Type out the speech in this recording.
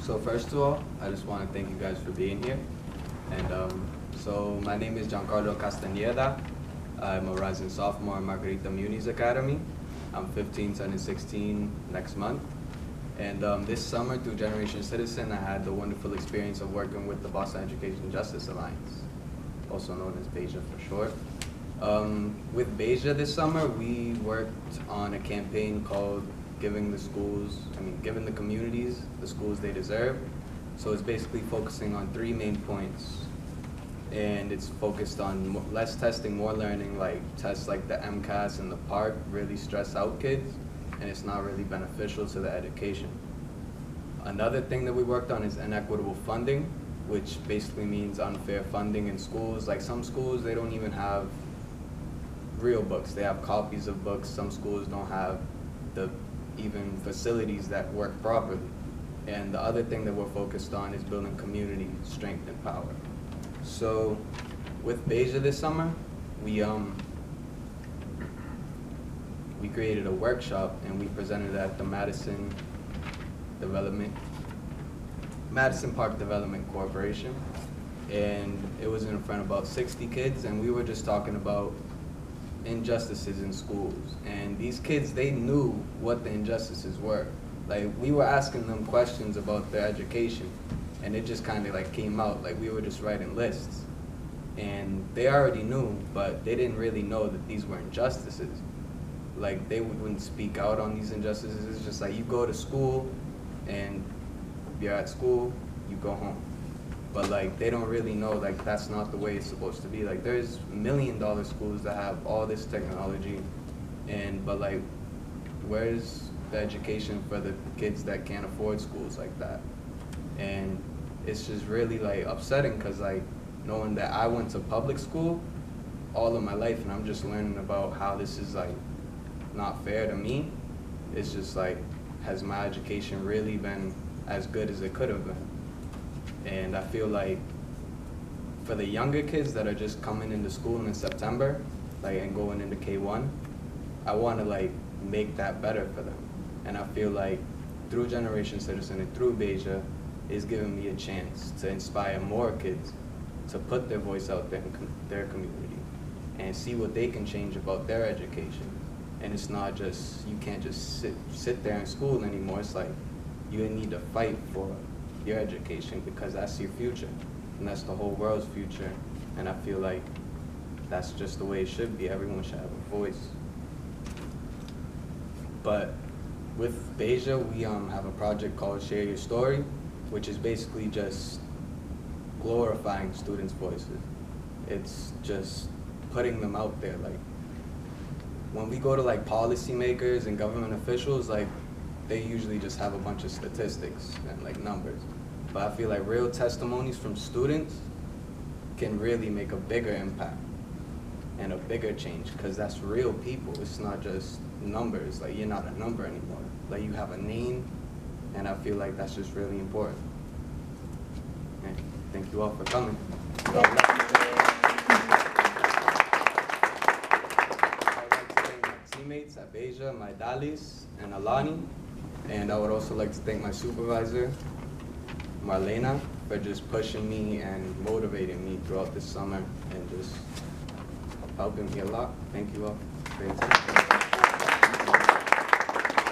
So first of all, I just want to thank you guys for being here. And so my name is Giancarlo Castañeda. I'm a rising sophomore at Margarita Muniz Academy. I'm 15, turning 16 next month. And this summer through Generation Citizen, I had the wonderful experience of working with the Boston Education Justice Alliance, also known as BEJA for short. With BEJA this summer, we worked on a campaign called giving the communities the schools they deserve. So it's basically focusing on 3 main points. And it's focused on less testing, more learning, like tests like the MCAS and the PARCC really stress out kids, and it's not really beneficial to the education. Another thing that we worked on is inequitable funding, which basically means unfair funding in schools. Like some schools, they don't even have real books. They have copies of books. Some schools don't have even facilities that work properly. And the other thing that we're focused on is building community strength and power. So with BEJA this summer, we created a workshop and we presented it at the Madison Park Development Corporation. And it was in front of about 60 kids, and we were just talking about injustices in schools. And these kids, they knew what the injustices were. Like, we were asking them questions about their education, and it just kind of like came out, like we were just writing lists. And they already knew, but they didn't really know that these were injustices. Like, they wouldn't speak out on these injustices. It's just like, you go to school, and you're at school, you go home. But like, they don't really know, like, that's not the way it's supposed to be. Like, there's $1 million schools that have all this technology, but like, where's the education for the kids that can't afford schools like that? And it's just really like upsetting, because like, knowing that I went to public school all of my life and I'm just learning about how this is like not fair to me, it's just like, has my education really been as good as it could have been? And I feel like for the younger kids that are just coming into school in September, like, and going into K1, I want to like make that better for them. And I feel like through Generation Citizen and through BEJA is giving me a chance to inspire more kids to put their voice out there in their community and see what they can change about their education. And it's not just, you can't just sit there in school anymore. It's like, you need to fight for your education, because that's your future, and that's the whole world's future. And I feel like that's just the way it should be. Everyone should have a voice. But with BEJA, we have a project called Share Your Story, which is basically just glorifying students' voices. It's just putting them out there. Like, when we go to like policymakers and government officials, like, they usually just have a bunch of statistics and like numbers. But I feel like real testimonies from students can really make a bigger impact and a bigger change, because that's real people. It's not just numbers. Like, you're not a number anymore. Like, you have a name, and I feel like that's just really important. And thank you all for coming. I'd like to thank my teammates at BEJA, my Dalis and Alani. And I would also like to thank my supervisor, Marlena, for just pushing me and motivating me throughout this summer and just helping me a lot. Thank you all for your attention.